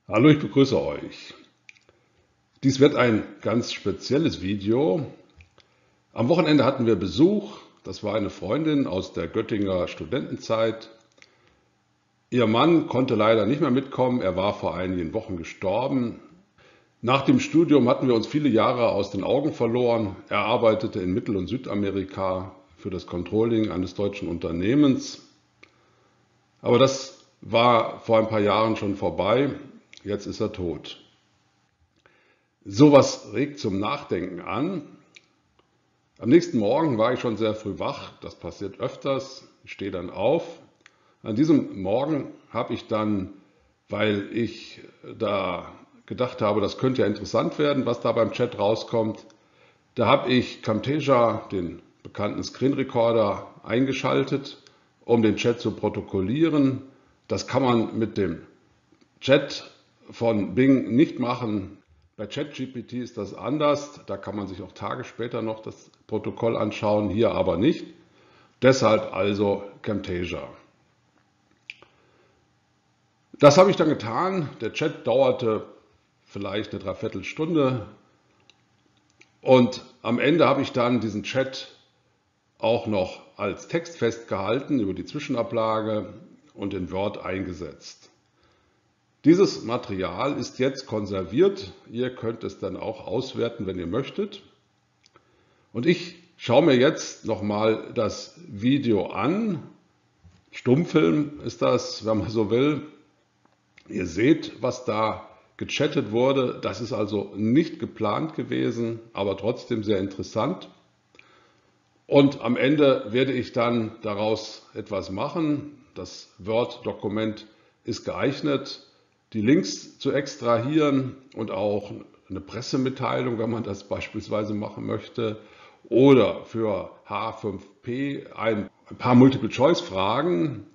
Hallo, ich begrüße euch. Dies wird ein ganz spezielles Video. Am Wochenende hatten wir Besuch. Das war eine Freundin aus der Göttinger Studentenzeit. Ihr Mann konnte leider nicht mehr mitkommen. Er war vor einigen Wochen gestorben. Nach dem Studium hatten wir uns viele Jahre aus den Augen verloren. Er arbeitete in Mittel- und Südamerika für das Controlling eines deutschen Unternehmens. Aber das war vor ein paar Jahren schon vorbei. Jetzt ist er tot. Sowas regt zum Nachdenken an. Am nächsten Morgen war ich schon sehr früh wach. Das passiert öfters. Ich stehe dann auf. An diesem Morgen habe ich dann, weil ich da gedacht habe, das könnte ja interessant werden, was da beim Chat rauskommt, da habe ich Camtasia, den bekannten Screen Recorder, eingeschaltet, um den Chat zu protokollieren. Das kann man mit dem Chat von Bing nicht machen. Bei ChatGPT ist das anders. Da kann man sich auch Tage später noch das Protokoll anschauen, hier aber nicht. Deshalb also Camtasia. Das habe ich dann getan. Der Chat dauerte vielleicht eine Dreiviertelstunde und am Ende habe ich dann diesen Chat auch noch als Text festgehalten über die Zwischenablage und in Word eingesetzt. Dieses Material ist jetzt konserviert. Ihr könnt es dann auch auswerten, wenn ihr möchtet. Und ich schaue mir jetzt nochmal das Video an. Stummfilm ist das, wenn man so will. Ihr seht, was da gechattet wurde. Das ist also nicht geplant gewesen, aber trotzdem sehr interessant. Und am Ende werde ich dann daraus etwas machen. Das Word-Dokument ist geeignet, die Links zu extrahieren und auch eine Pressemitteilung, wenn man das beispielsweise machen möchte, oder für H5P ein paar Multiple-Choice-Fragen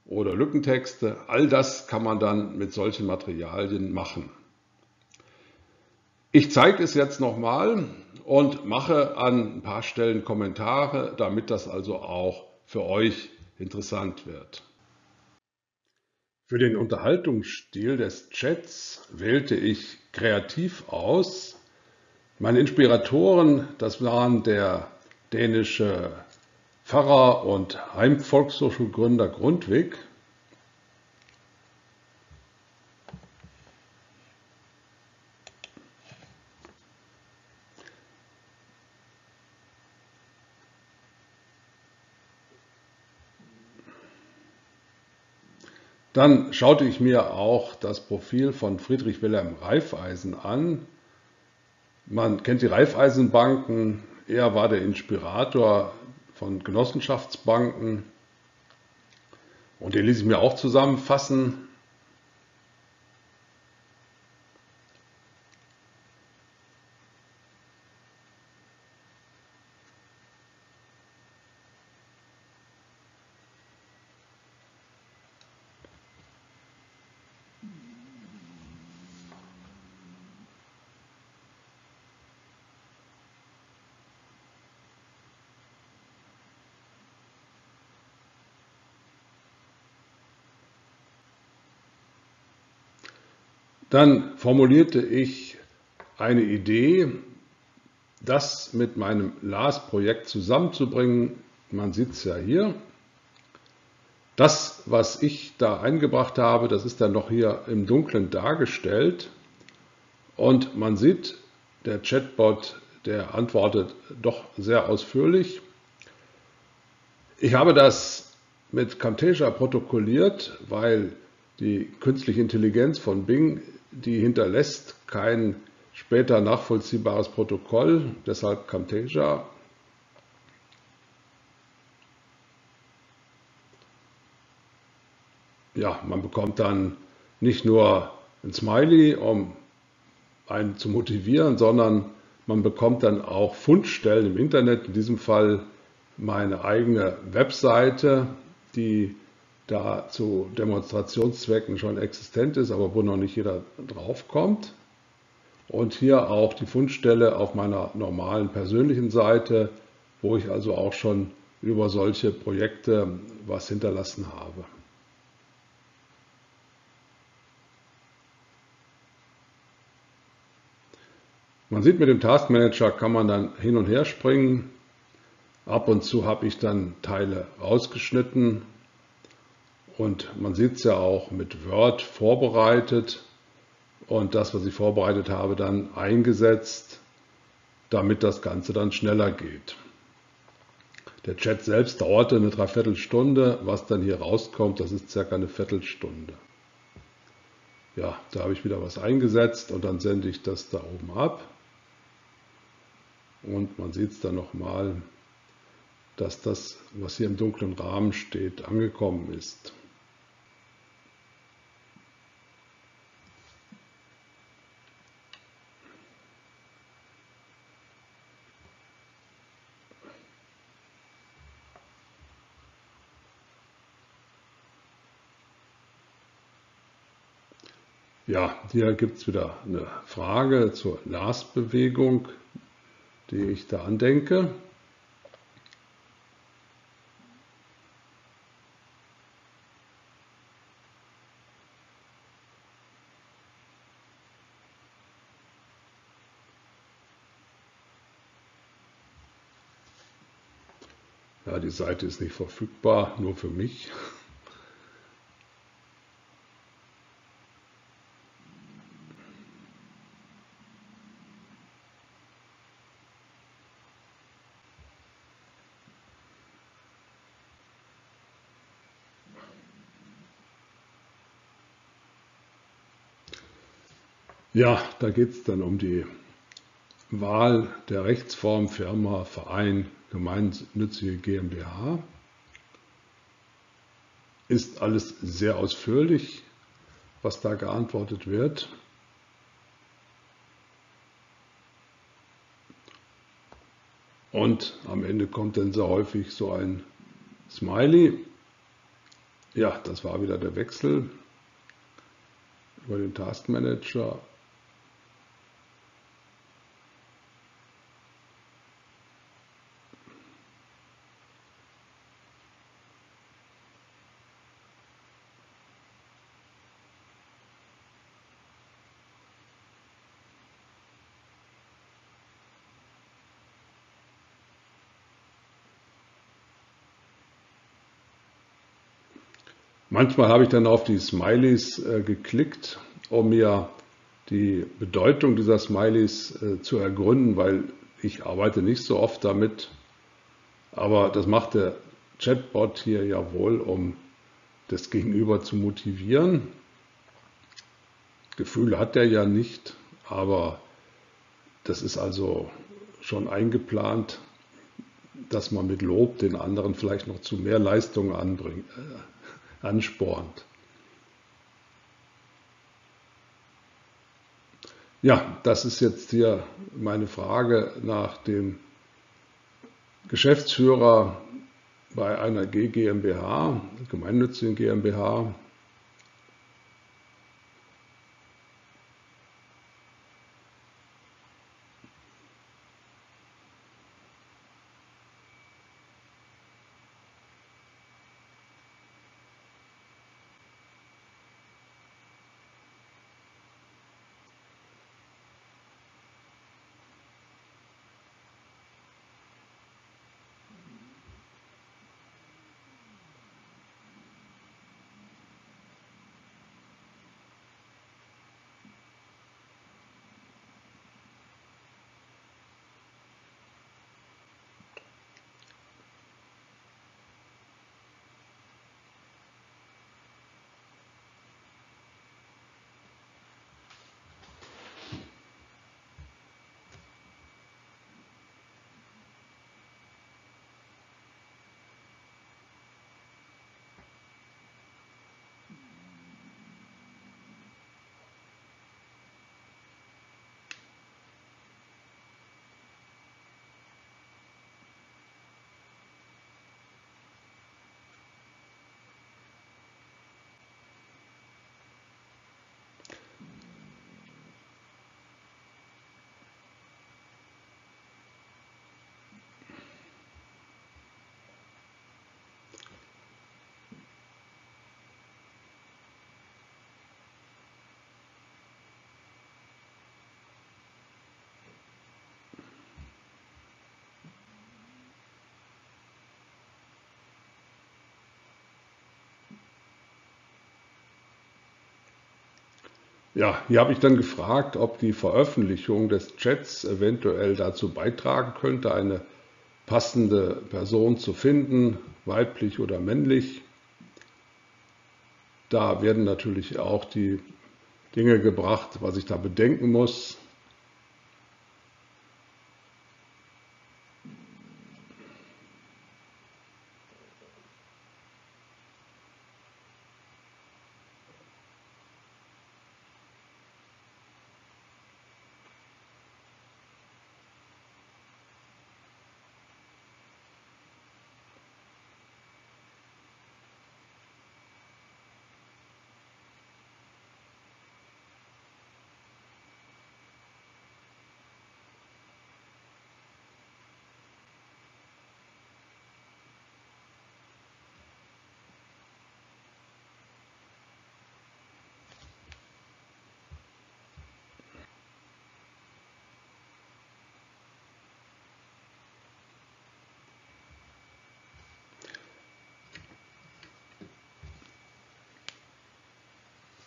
oder Lückentexte. All das kann man dann mit solchen Materialien machen. Ich zeige es jetzt nochmal und mache an ein paar Stellen Kommentare, damit das also auch für euch interessant wird. Für den Unterhaltungsstil des Chats wählte ich kreativ aus. Meine Inspiratoren, das waren der dänische Pfarrer und Heimvolkshochschulgründer Grundtvig. Dann schaute ich mir auch das Profil von Friedrich Wilhelm Raiffeisen an. Man kennt die Raiffeisenbanken, er war der Inspirator von Genossenschaftsbanken und den ließ ich mir auch zusammenfassen. Dann formulierte ich eine Idee, das mit meinem LAS-Projekt zusammenzubringen. Man sieht es ja hier. Das, was ich da eingebracht habe, das ist dann noch hier im Dunkeln dargestellt. Und man sieht, der Chatbot, der antwortet doch sehr ausführlich. Ich habe das mit Camtasia protokolliert, weil die künstliche Intelligenz von Bing, die hinterlässt kein später nachvollziehbares Protokoll, deshalb Camtasia. Ja, man bekommt dann nicht nur ein Smiley, um einen zu motivieren, sondern man bekommt dann auch Fundstellen im Internet, in diesem Fall meine eigene Webseite, die da zu Demonstrationszwecken schon existent ist, aber wo noch nicht jeder drauf kommt. Und hier auch die Fundstelle auf meiner normalen persönlichen Seite, wo ich also auch schon über solche Projekte was hinterlassen habe. Man sieht, mit dem Task Manager kann man dann hin und her springen. Ab und zu habe ich dann Teile rausgeschnitten und man sieht es ja auch mit Word vorbereitet und das, was ich vorbereitet habe, dann eingesetzt, damit das Ganze dann schneller geht. Der Chat selbst dauerte eine Dreiviertelstunde, was dann hier rauskommt, das ist circa eine Viertelstunde. Ja, da habe ich wieder was eingesetzt und dann sende ich das da oben ab. Und man sieht es dann nochmal, dass das, was hier im dunklen Rahmen steht, angekommen ist. Ja, hier gibt es wieder eine Frage zur Lastbewegung, die ich da andenke. Ja, die Seite ist nicht verfügbar, nur für mich. Ja, da geht es dann um die Wahl der Rechtsform Firma, Verein, gemeinnützige GmbH. Ist alles sehr ausführlich, was da geantwortet wird. Und am Ende kommt dann sehr häufig so ein Smiley. Ja, das war wieder der Wechsel über den Task Manager. Manchmal habe ich dann auf die Smileys geklickt, um mir die Bedeutung dieser Smileys zu ergründen, weil ich arbeite nicht so oft damit. Aber das macht der Chatbot hier ja wohl, um das Gegenüber zu motivieren. Gefühle hat er ja nicht, aber das ist also schon eingeplant, dass man mit Lob den anderen vielleicht noch zu mehr Leistung anspornt. Ja, das ist jetzt hier meine Frage nach dem Geschäftsführer bei einer GmbH, gemeinnützigen GmbH. Ja, hier habe ich dann gefragt, ob die Veröffentlichung des Chats eventuell dazu beitragen könnte, eine passende Person zu finden, weiblich oder männlich. Da werden natürlich auch die Dinge gebracht, was ich da bedenken muss.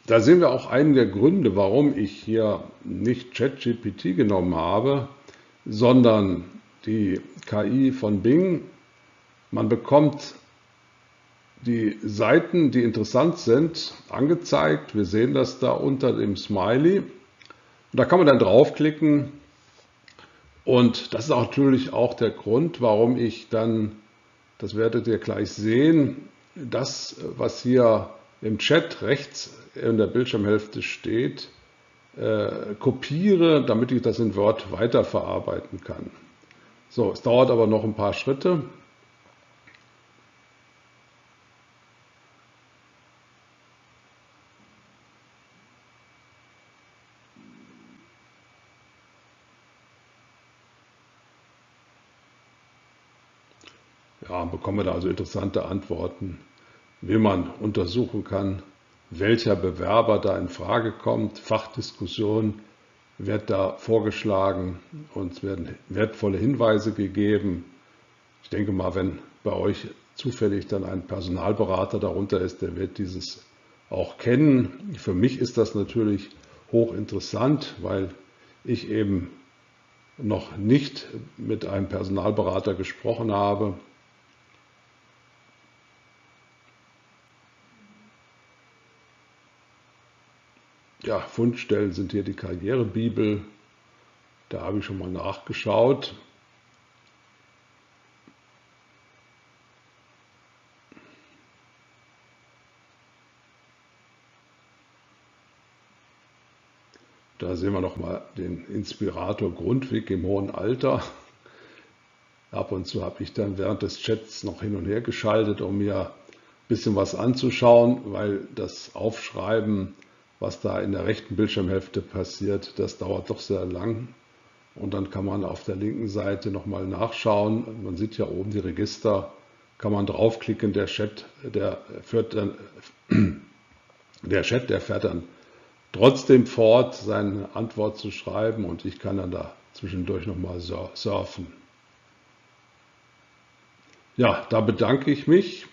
Da sehen wir auch einen der Gründe, warum ich hier nicht ChatGPT genommen habe, sondern die KI von Bing. Man bekommt die Seiten, die interessant sind, angezeigt. Wir sehen das da unter dem Smiley. Und da kann man dann draufklicken. Und das ist auch natürlich auch der Grund, warum ich dann, das werdet ihr gleich sehen, das, was hier im Chat rechts in der Bildschirmhälfte steht, kopiere, damit ich das in Word weiterverarbeiten kann. So, es dauert aber noch ein paar Schritte. Ja, bekomme da also interessante Antworten, wie man untersuchen kann, welcher Bewerber da in Frage kommt. Fachdiskussion wird da vorgeschlagen und es werden wertvolle Hinweise gegeben. Ich denke mal, wenn bei euch zufällig dann ein Personalberater darunter ist, der wird dieses auch kennen. Für mich ist das natürlich hochinteressant, weil ich eben noch nicht mit einem Personalberater gesprochen habe. Ja, Fundstellen sind hier die Karrierebibel. Da habe ich schon mal nachgeschaut. Da sehen wir nochmal den Inspirator Grundtvig im hohen Alter. Ab und zu habe ich dann während des Chats noch hin und her geschaltet, um mir ein bisschen was anzuschauen, weil das Aufschreiben, was da in der rechten Bildschirmhälfte passiert, das dauert doch sehr lang. Und dann kann man auf der linken Seite nochmal nachschauen. Man sieht ja oben die Register, kann man draufklicken. Der Chat, der fährt dann trotzdem fort, seine Antwort zu schreiben und ich kann dann da zwischendurch nochmal surfen. Ja, da bedanke ich mich.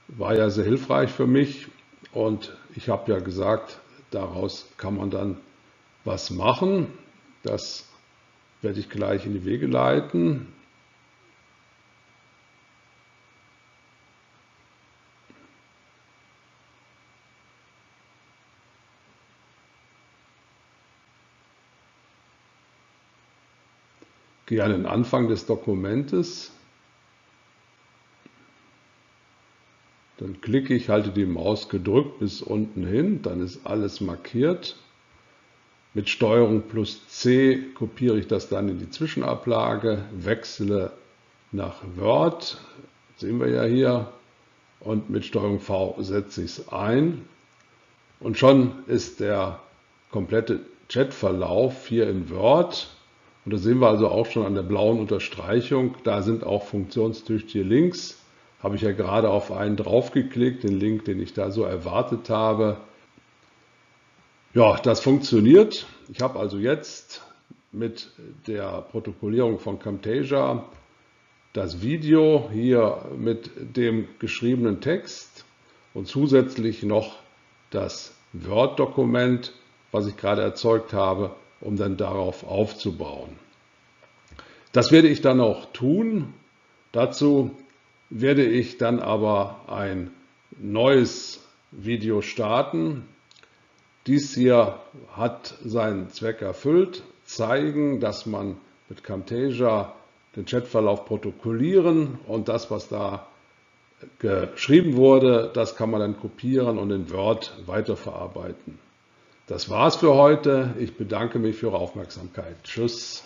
War ja sehr hilfreich für mich und ich habe ja gesagt, daraus kann man dann was machen. Das werde ich gleich in die Wege leiten. Gehe an den Anfang des Dokumentes. Dann klicke ich, halte die Maus gedrückt bis unten hin, dann ist alles markiert. Mit Steuerung plus C kopiere ich das dann in die Zwischenablage, wechsle nach Word, sehen wir ja hier, und mit Steuerung V setze ich es ein. Und schon ist der komplette Chatverlauf hier in Word. Und da sehen wir also auch schon an der blauen Unterstreichung, da sind auch funktionstüchtige Links. Habe ich ja gerade auf einen draufgeklickt, den Link, den ich da so erwartet habe. Ja, das funktioniert. Ich habe also jetzt mit der Protokollierung von Camtasia das Video hier mit dem geschriebenen Text und zusätzlich noch das Word-Dokument, was ich gerade erzeugt habe, um dann darauf aufzubauen. Das werde ich dann auch tun. Dazu werde ich dann aber ein neues Video starten. Dies hier hat seinen Zweck erfüllt, zeigen, dass man mit Camtasia den Chatverlauf protokollieren und das, was da geschrieben wurde, das kann man dann kopieren und in Word weiterverarbeiten. Das war's für heute. Ich bedanke mich für Ihre Aufmerksamkeit. Tschüss.